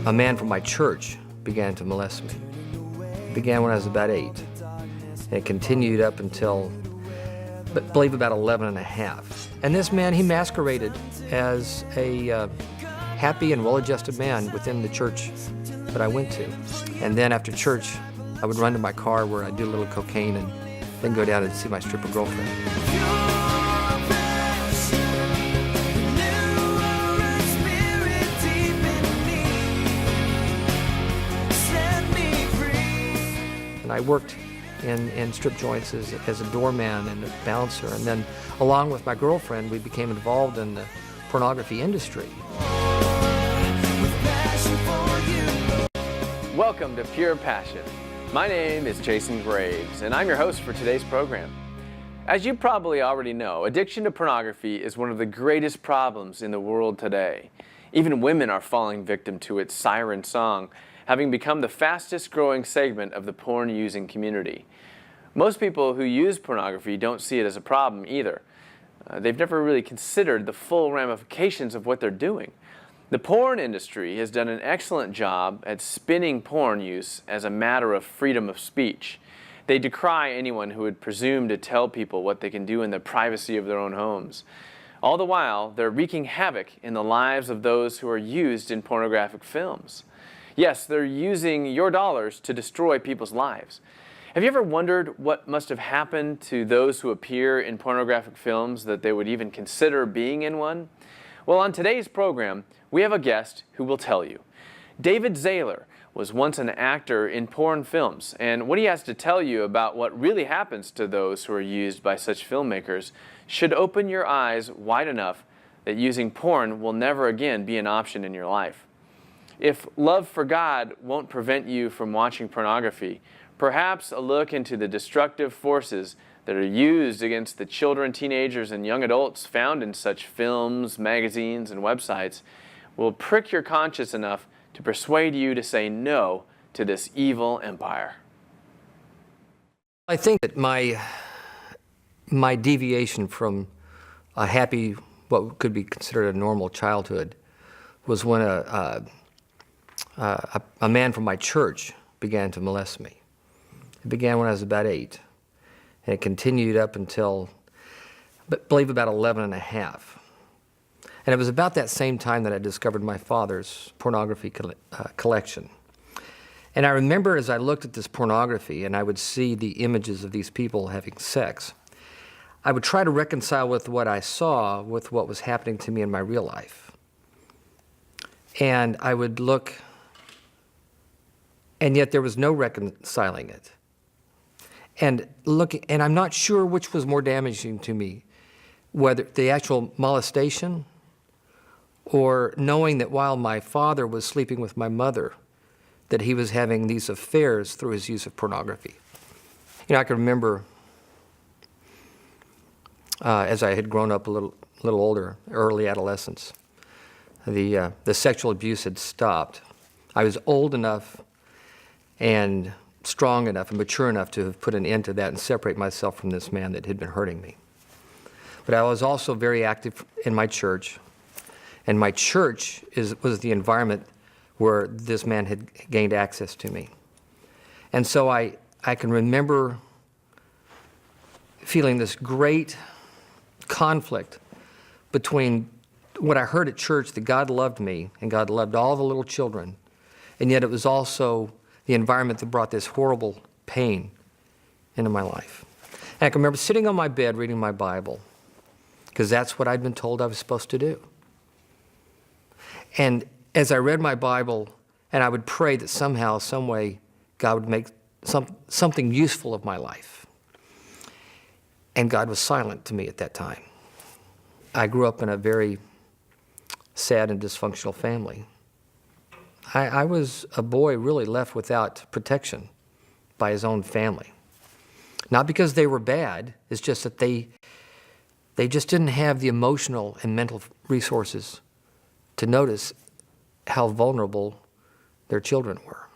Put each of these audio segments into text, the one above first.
A man from my church began to molest me. It began when I was about 8. And it continued up until, I believe, about 11 and a half. And this man, he masqueraded as a happy and well-adjusted man within the church that I went to. And then after church, I would run to my car where I'd do a little cocaine and then go down and see my stripper girlfriend. And I worked in strip joints as a doorman and a bouncer. And then along with my girlfriend, we became involved in the pornography industry. Welcome to Pure Passion. My name is Jason Graves, and I'm your host for today's program. As you probably already know, addiction to pornography is one of the greatest problems in the world today. Even women are falling victim to its siren song, having become the fastest growing segment of the porn-using community. Most people who use pornography don't see it as a problem either. They've never really considered the full ramifications of what they're doing. The porn industry has done an excellent job at spinning porn use as a matter of freedom of speech. They decry anyone who would presume to tell people what they can do in the privacy of their own homes. All the while, they're wreaking havoc in the lives of those who are used in pornographic films. Yes, they're using your dollars to destroy people's lives. Have you ever wondered what must have happened to those who appear in pornographic films that they would even consider being in one? Well, on today's program, we have a guest who will tell you. David Zahler was once an actor in porn films, and what he has to tell you about what really happens to those who are used by such filmmakers should open your eyes wide enough that using porn will never again be an option in your life. If love for God won't prevent you from watching pornography, perhaps a look into the destructive forces that are used against the children, teenagers, and young adults found in such films, magazines, and websites will prick your conscience enough to persuade you to say no to this evil empire. I think that my deviation from a happy, what could be considered a normal childhood, was when a man from my church began to molest me. It began when I was about 8, and it continued up until, I believe, about 11 and a half. And it was about that same time that I discovered my father's pornography collection. And I remember as I looked at this pornography and I would see the images of these people having sex, I would try to reconcile with what I saw with what was happening to me in my real life. And I would look, and yet there was no reconciling it. And I'm not sure which was more damaging to me, whether the actual molestation or knowing that while my father was sleeping with my mother, that he was having these affairs through his use of pornography. You know, I can remember as I had grown up a little older, early adolescence, the sexual abuse had stopped. I was old enough and strong enough and mature enough to have put an end to that and separate myself from this man that had been hurting me. But I was also very active in my church, and my church was the environment where this man had gained access to me. And so I can remember feeling this great conflict between what I heard at church, that God loved me and God loved all the little children, and yet it was also the environment that brought this horrible pain into my life. And I can remember sitting on my bed reading my Bible, because that's what I'd been told I was supposed to do. And as I read my Bible, and I would pray that somehow, some way, God would make something useful of my life. And God was silent to me at that time. I grew up in a very sad and dysfunctional family. I was a boy really left without protection by his own family. Not because they were bad, it's just that they just didn't have the emotional and mental resources to notice how vulnerable their children were.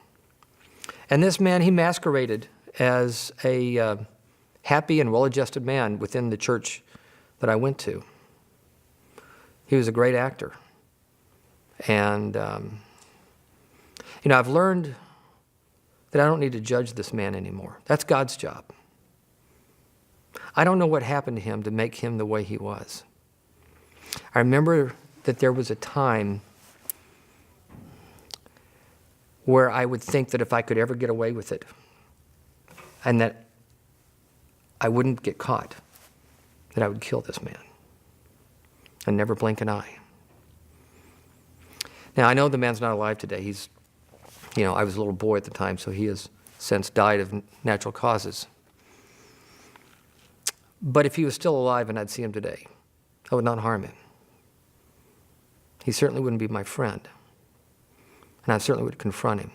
And this man, he masqueraded as a happy and well-adjusted man within the church that I went to. He was a great actor. And, I've learned that I don't need to judge this man anymore. That's God's job. I don't know what happened to him to make him the way he was. I remember that there was a time where I would think that if I could ever get away with it, and that I wouldn't get caught, that I would kill this man and never blink an eye. Now, I know the man's not alive today. He's, I was a little boy at the time, so he has since died of natural causes. But if he was still alive and I'd see him today, I would not harm him. He certainly wouldn't be my friend, and I certainly would confront him.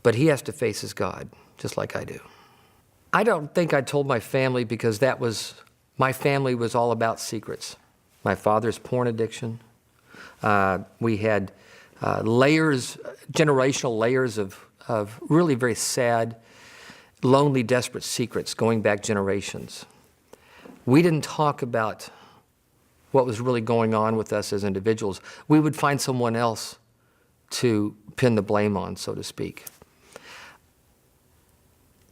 But he has to face his God, just like I do. I don't think I told my family because my family was all about secrets. My father's porn addiction. We had generational layers of really very sad, lonely, desperate secrets going back generations. We didn't talk about what was really going on with us as individuals. We would find someone else to pin the blame on, so to speak.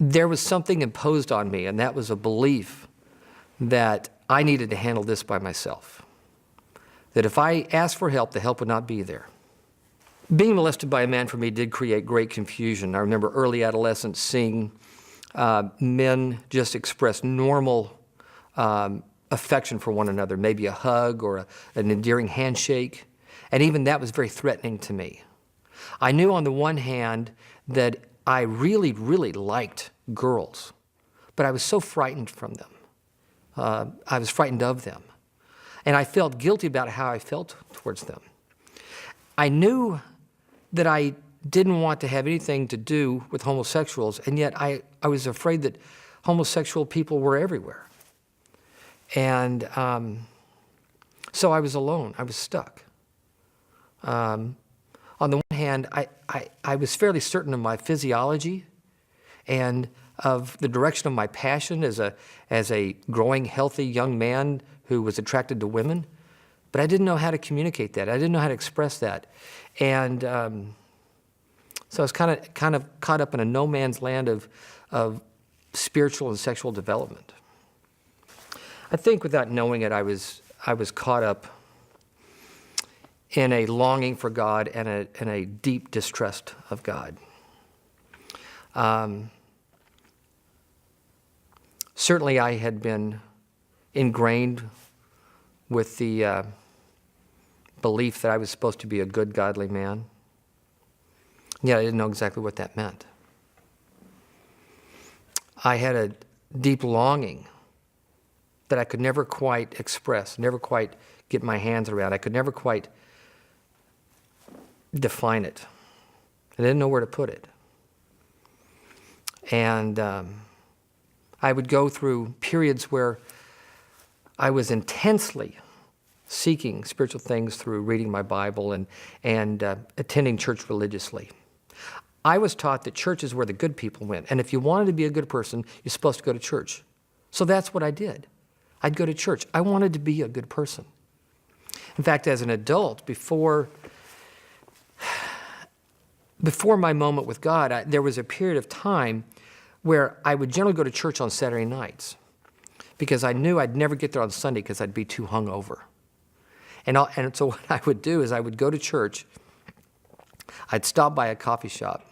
There was something imposed on me, and that was a belief that I needed to handle this by myself. That if I asked for help, the help would not be there. Being molested by a man for me did create great confusion. I remember early adolescence seeing men just express normal affection for one another, maybe a hug or an endearing handshake, and even that was very threatening to me. I knew on the one hand that I really, really liked girls, but I was so frightened from them. I was frightened of them. And I felt guilty about how I felt towards them. I knew that I didn't want to have anything to do with homosexuals, and yet I was afraid that homosexual people were everywhere. And so I was alone. I was stuck. On the one hand, I was fairly certain of my physiology and of the direction of my passion as a growing, healthy young man who was attracted to women, but I didn't know how to communicate that. I didn't know how to express that. And so I was kind of caught up in a no man's land of spiritual and sexual development. I think without knowing it, I was caught up in a longing for God and a deep distrust of God. Certainly I had been ingrained with the belief that I was supposed to be a good, godly man. Yet I didn't know exactly what that meant. I had a deep longing that I could never quite express, never quite get my hands around. I could never quite define it. I didn't know where to put it. And I would go through periods where I was intensely seeking spiritual things through reading my Bible and attending church religiously. I was taught that church is where the good people went. And if you wanted to be a good person, you're supposed to go to church. So that's what I did. I'd go to church. I wanted to be a good person. In fact, as an adult, before my moment with God, there was a period of time where I would generally go to church on Saturday nights because I knew I'd never get there on Sunday because I'd be too hungover. And so what I would do is I would go to church. I'd stop by a coffee shop.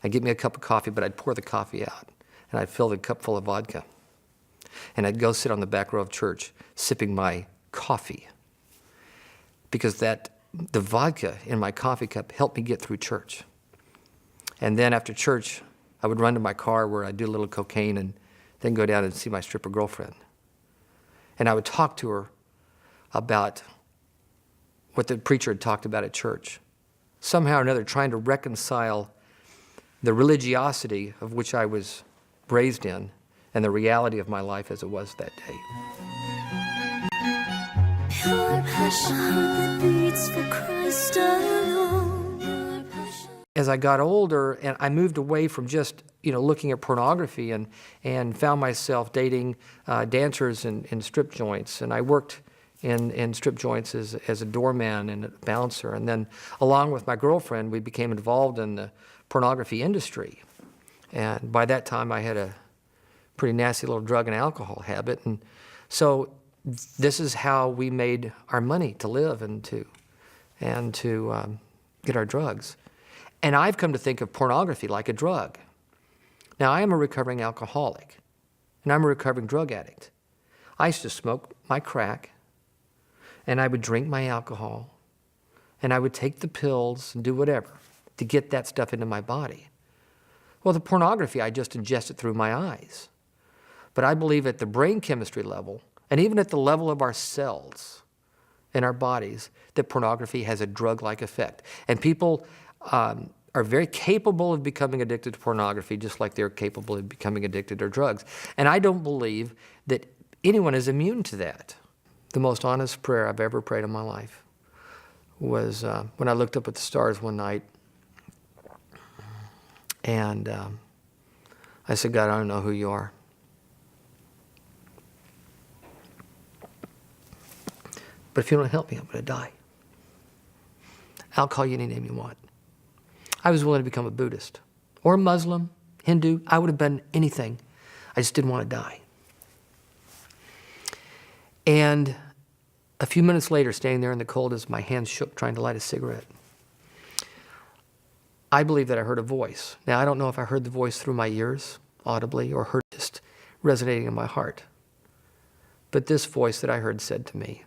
I'd get me a cup of coffee, but I'd pour the coffee out, and I'd fill the cup full of vodka. And I'd go sit on the back row of church sipping my coffee because the vodka in my coffee cup helped me get through church. And then after church, I would run to my car where I'd do a little cocaine and then go down and see my stripper girlfriend. And I would talk to her about what the preacher had talked about at church. Somehow or another, trying to reconcile the religiosity of which I was raised in and the reality of my life as it was that day. Pure passion that beats for Christ alone. Pure passion. As I got older, and I moved away from just looking at pornography and found myself dating dancers in strip joints, and I worked in strip joints as a doorman and a bouncer. And then along with my girlfriend, we became involved in the pornography industry. And by that time, I had a pretty nasty little drug and alcohol habit. And so this is how we made our money to live and to get our drugs. And I've come to think of pornography like a drug. Now, I am a recovering alcoholic, and I'm a recovering drug addict. I used to smoke my crack, and I would drink my alcohol, and I would take the pills and do whatever to get that stuff into my body. Well, the pornography, I just ingested through my eyes. But I believe at the brain chemistry level, and even at the level of our cells in our bodies, that pornography has a drug-like effect. And people are very capable of becoming addicted to pornography, just like they're capable of becoming addicted to drugs. And I don't believe that anyone is immune to that. The most honest prayer I've ever prayed in my life was when I looked up at the stars one night, and I said, God, I don't know who you are. But if you don't help me, I'm going to die. I'll call you any name you want. I was willing to become a Buddhist or a Muslim, Hindu. I would have been anything. I just didn't want to die. And a few minutes later, standing there in the cold as my hands shook trying to light a cigarette, I believe that I heard a voice. Now, I don't know if I heard the voice through my ears audibly or heard it just resonating in my heart. But this voice that I heard said to me,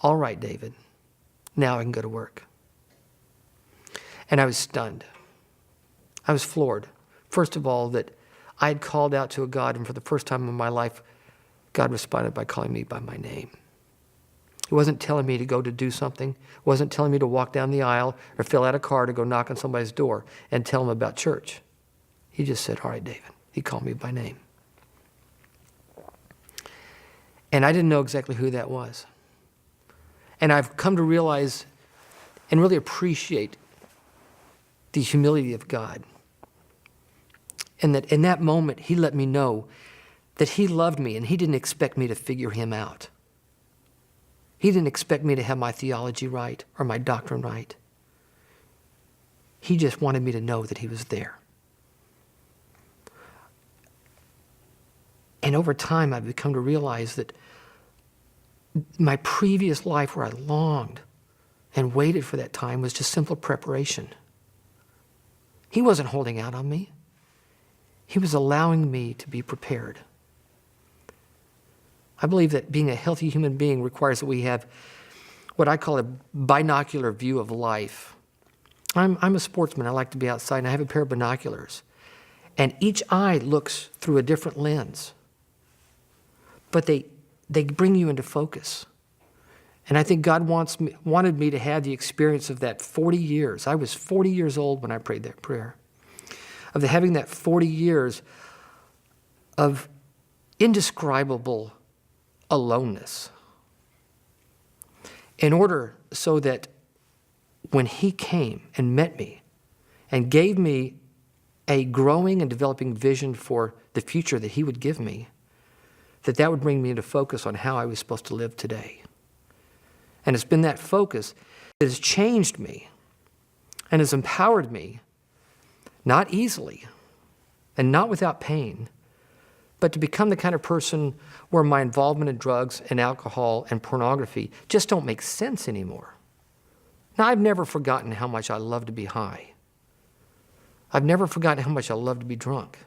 all right, David, now I can go to work. And I was stunned. I was floored. First of all, that I had called out to a God, and for the first time in my life, God responded by calling me by my name. He wasn't telling me to go to do something. He wasn't telling me to walk down the aisle or fill out a card to go knock on somebody's door and tell them about church. He just said, all right, David. He called me by name. And I didn't know exactly who that was. And I've come to realize and really appreciate the humility of God. And that in that moment, he let me know that he loved me and he didn't expect me to figure him out. He didn't expect me to have my theology right or my doctrine right. He just wanted me to know that he was there. And over time, I've become to realize that my previous life where I longed and waited for that time was just simple preparation. He wasn't holding out on me. He was allowing me to be prepared. I believe that being a healthy human being requires that we have what I call a binocular view of life. I'm a sportsman. I like to be outside, and I have a pair of binoculars. And each eye looks through a different lens. But they bring you into focus. And I think God wanted me to have the experience of that 40 years. I was 40 years old when I prayed that prayer. Of having that 40 years of indescribable aloneness. In order so that when he came and met me and gave me a growing and developing vision for the future that he would give me, that would bring me into focus on how I was supposed to live today. And it's been that focus that has changed me and has empowered me, not easily and not without pain, but to become the kind of person where my involvement in drugs and alcohol and pornography just don't make sense anymore. Now, I've never forgotten how much I love to be high. I've never forgotten how much I love to be drunk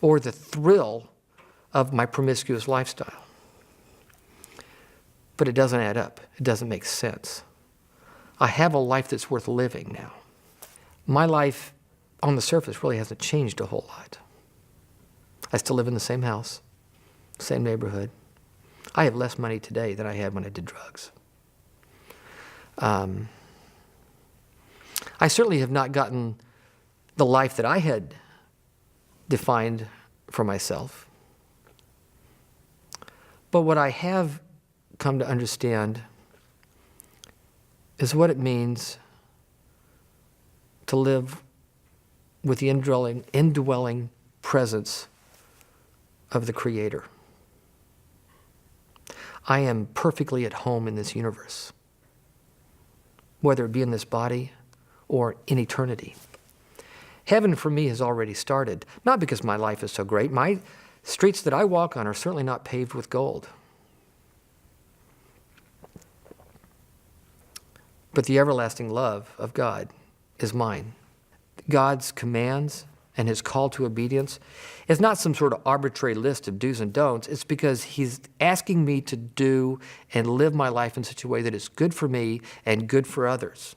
or the thrill of my promiscuous lifestyle. But it doesn't add up. It doesn't make sense. I have a life that's worth living now. My life on the surface really hasn't changed a whole lot. I still live in the same house, same neighborhood. I have less money today than I had when I did drugs. I certainly have not gotten the life that I had defined for myself. But what I have come to understand is what it means to live with the indwelling presence of the Creator. I am perfectly at home in this universe, whether it be in this body or in eternity. Heaven for me has already started, not because my life is so great. My streets that I walk on are certainly not paved with gold. But the everlasting love of God is mine. God's commands and his call to obedience is not some sort of arbitrary list of do's and don'ts. It's because he's asking me to do and live my life in such a way that is good for me and good for others.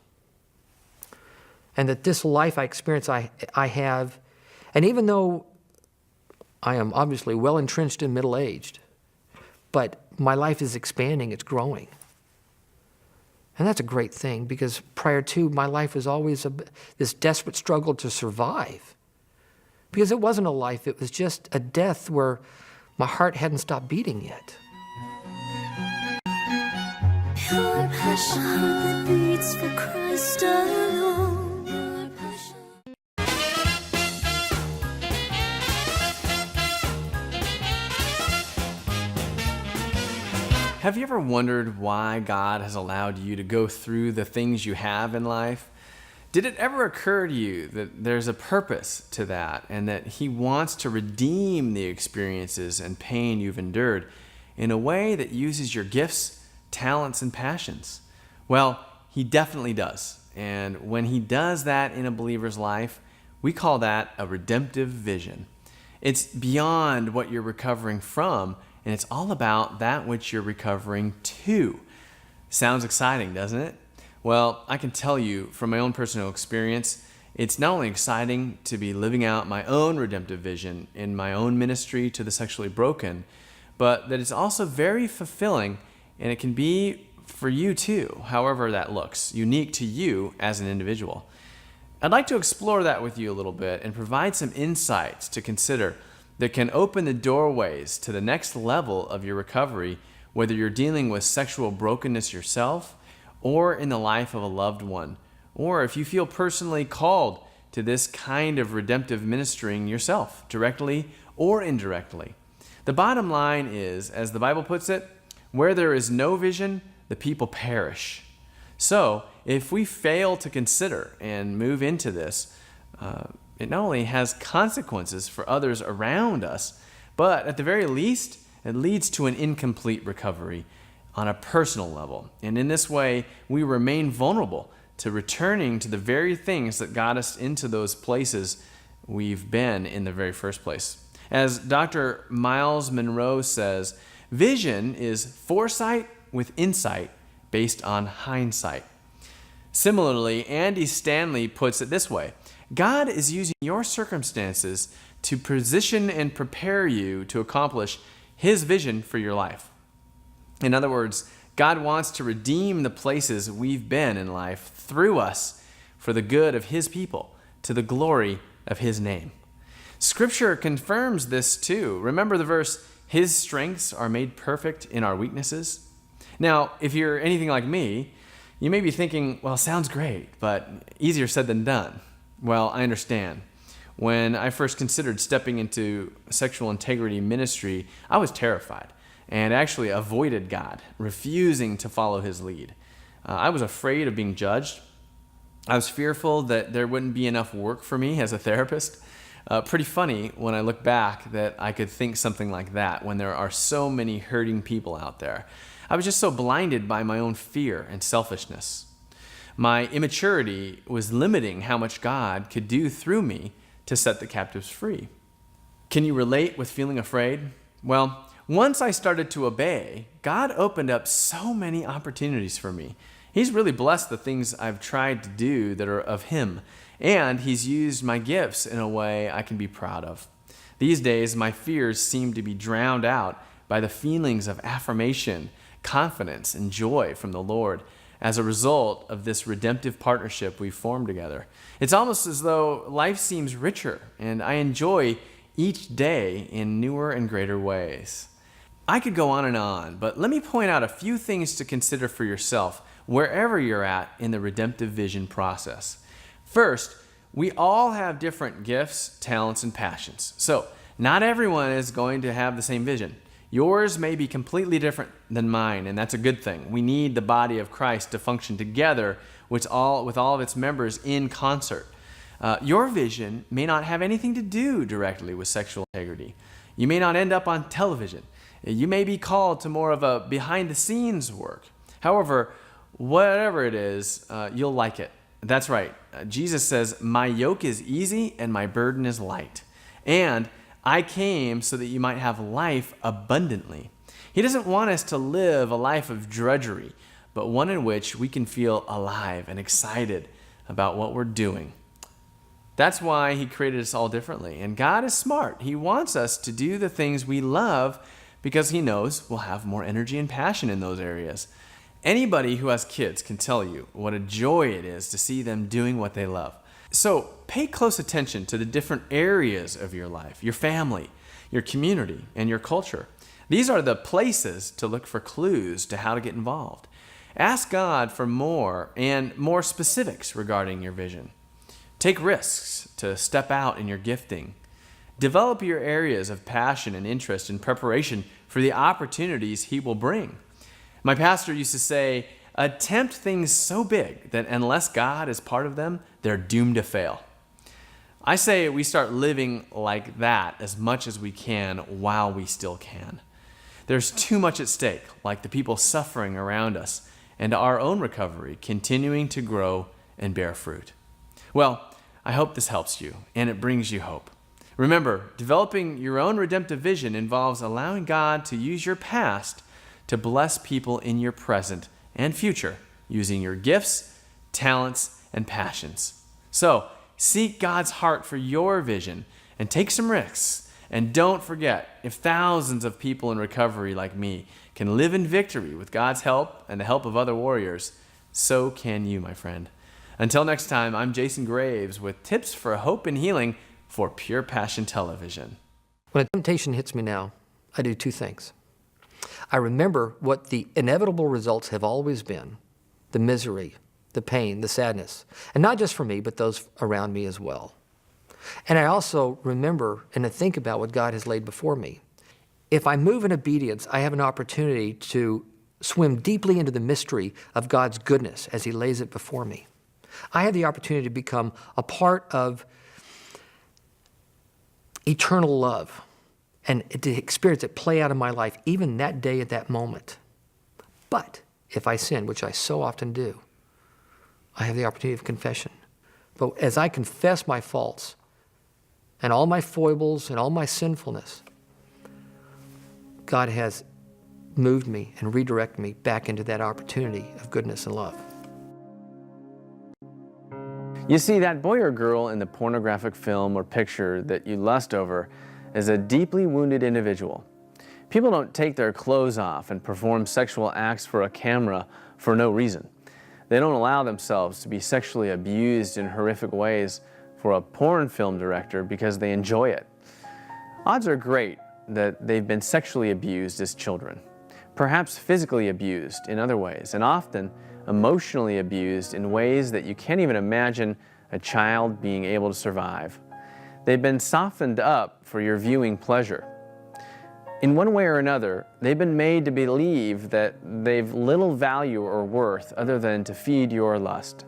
And that this life I experience, I have, and even though I am obviously well entrenched and middle-aged, but my life is expanding, it's growing. And that's a great thing, because prior to, my life was always this desperate struggle to survive. Because it wasn't a life, it was just a death where my heart hadn't stopped beating yet. Pure passion that beats for Christ alone. Pure passion. Have you ever wondered why God has allowed you to go through the things you have in life? Did it ever occur to you that there's a purpose to that and that he wants to redeem the experiences and pain you've endured in a way that uses your gifts, talents, and passions? Well, he definitely does. And when he does that in a believer's life, we call that a redemptive vision. It's beyond what you're recovering from, and it's all about that which you're recovering to. Sounds exciting, doesn't it? Well, I can tell you from my own personal experience, it's not only exciting to be living out my own redemptive vision in my own ministry to the sexually broken, but that it's also very fulfilling, and it can be for you too, however that looks, unique to you as an individual. I'd like to explore that with you a little bit and provide some insights to consider that can open the doorways to the next level of your recovery, whether you're dealing with sexual brokenness yourself or in the life of a loved one, or if you feel personally called to this kind of redemptive ministering yourself, directly or indirectly. The bottom line is, as the Bible puts it, where there is no vision, the people perish. So, if we fail to consider and move into this, it not only has consequences for others around us, but at the very least, it leads to an incomplete recovery on a personal level. And in this way, we remain vulnerable to returning to the very things that got us into those places we've been in the very first place. As Dr. Miles Monroe says, vision is foresight with insight based on hindsight. Similarly, Andy Stanley puts it this way: God is using your circumstances to position and prepare you to accomplish his vision for your life. In other words, God wants to redeem the places we've been in life through us for the good of his people, to the glory of his name. Scripture confirms this too. Remember the verse, his strengths are made perfect in our weaknesses? Now, if you're anything like me, you may be thinking, well, sounds great, but easier said than done. Well, I understand. When I first considered stepping into sexual integrity ministry, I was terrified and actually avoided God, refusing to follow his lead. I was afraid of being judged. I was fearful that there wouldn't be enough work for me as a therapist. Pretty funny when I look back that I could think something like that when there are so many hurting people out there. I was just so blinded by my own fear and selfishness. My immaturity was limiting how much God could do through me to set the captives free. Can you relate with feeling afraid? Well, once I started to obey, God opened up so many opportunities for me. He's really blessed the things I've tried to do that are of him, and he's used my gifts in a way I can be proud of. These days, my fears seem to be drowned out by the feelings of affirmation, confidence, and joy from the Lord as a result of this redemptive partnership we've formed together. It's almost as though life seems richer, and I enjoy each day in newer and greater ways. I could go on, but let me point out a few things to consider for yourself wherever you're at in the redemptive vision process. First, we all have different gifts, talents, and passions. So not everyone is going to have the same vision. Yours may be completely different than mine, and that's a good thing. We need the body of Christ to function together with all of its members in concert. Your vision may not have anything to do directly with sexual integrity. You may not end up on television. You may be called to more of a behind-the-scenes work. However, whatever it is, you'll like it. That's right. Jesus says, "My yoke is easy and my burden is light." And I came so that you might have life abundantly. He doesn't want us to live a life of drudgery, but one in which we can feel alive and excited about what we're doing. That's why he created us all differently. And God is smart. He wants us to do the things we love because he knows we'll have more energy and passion in those areas. Anybody who has kids can tell you what a joy it is to see them doing what they love. So pay close attention to the different areas of your life, your family, your community, and your culture. These are the places to look for clues to how to get involved. Ask God for more and more specifics regarding your vision. Take risks to step out in your gifting. Develop your areas of passion and interest in preparation for the opportunities he will bring. My pastor used to say, attempt things so big that unless God is part of them, they're doomed to fail. I say we start living like that as much as we can while we still can. There's too much at stake, like the people suffering around us, and our own recovery continuing to grow and bear fruit. Well, I hope this helps you, and it brings you hope. Remember, developing your own redemptive vision involves allowing God to use your past to bless people in your present and future using your gifts, talents, and passions. So, seek God's heart for your vision and take some risks. And don't forget, if thousands of people in recovery like me can live in victory with God's help and the help of other warriors, so can you, my friend. Until next time, I'm Jason Graves with tips for hope and healing for Pure Passion Television. When a temptation hits me now, I do two things. I remember what the inevitable results have always been, the misery, the pain, the sadness, and not just for me, but those around me as well. And I also remember and I think about what God has laid before me. If I move in obedience, I have an opportunity to swim deeply into the mystery of God's goodness as he lays it before me. I have the opportunity to become a part of eternal love and to experience it play out in my life, even that day at that moment. But if I sin, which I so often do, I have the opportunity of confession. But as I confess my faults and all my foibles and all my sinfulness, God has moved me and redirected me back into that opportunity of goodness and love. You see, that boy or girl in the pornographic film or picture that you lust over is a deeply wounded individual. People don't take their clothes off and perform sexual acts for a camera for no reason. They don't allow themselves to be sexually abused in horrific ways for a porn film director because they enjoy it. Odds are great that they've been sexually abused as children, perhaps physically abused in other ways, and often emotionally abused in ways that you can't even imagine a child being able to survive. They've been softened up for your viewing pleasure. In one way or another, they've been made to believe that they've little value or worth other than to feed your lust.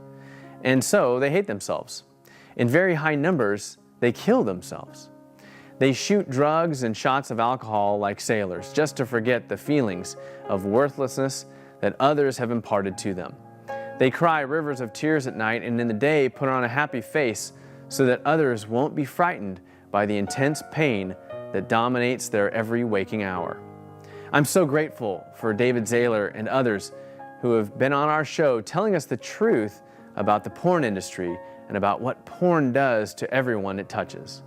And so they hate themselves. In very high numbers, they kill themselves. They shoot drugs and shots of alcohol like sailors just to forget the feelings of worthlessness that others have imparted to them. They cry rivers of tears at night and in the day put on a happy face so that others won't be frightened by the intense pain that dominates their every waking hour. I'm so grateful for David Zahler and others who have been on our show telling us the truth about the porn industry and about what porn does to everyone it touches.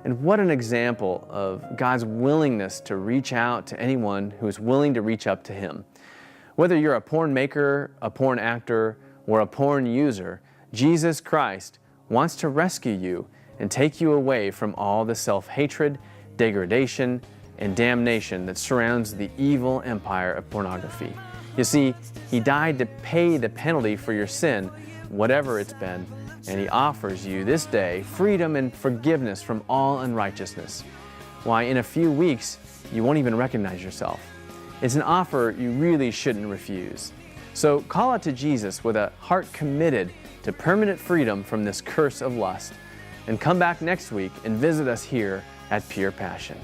And what an example of God's willingness to reach out to anyone who is willing to reach up to him. Whether you're a porn maker, a porn actor, or a porn user, Jesus Christ wants to rescue you and take you away from all the self-hatred, degradation, and damnation that surrounds the evil empire of pornography. You see, he died to pay the penalty for your sin, whatever it's been, and he offers you this day freedom and forgiveness from all unrighteousness. Why, in a few weeks, you won't even recognize yourself. It's an offer you really shouldn't refuse. So call out to Jesus with a heart committed to permanent freedom from this curse of lust. And come back next week and visit us here at Pure Passion.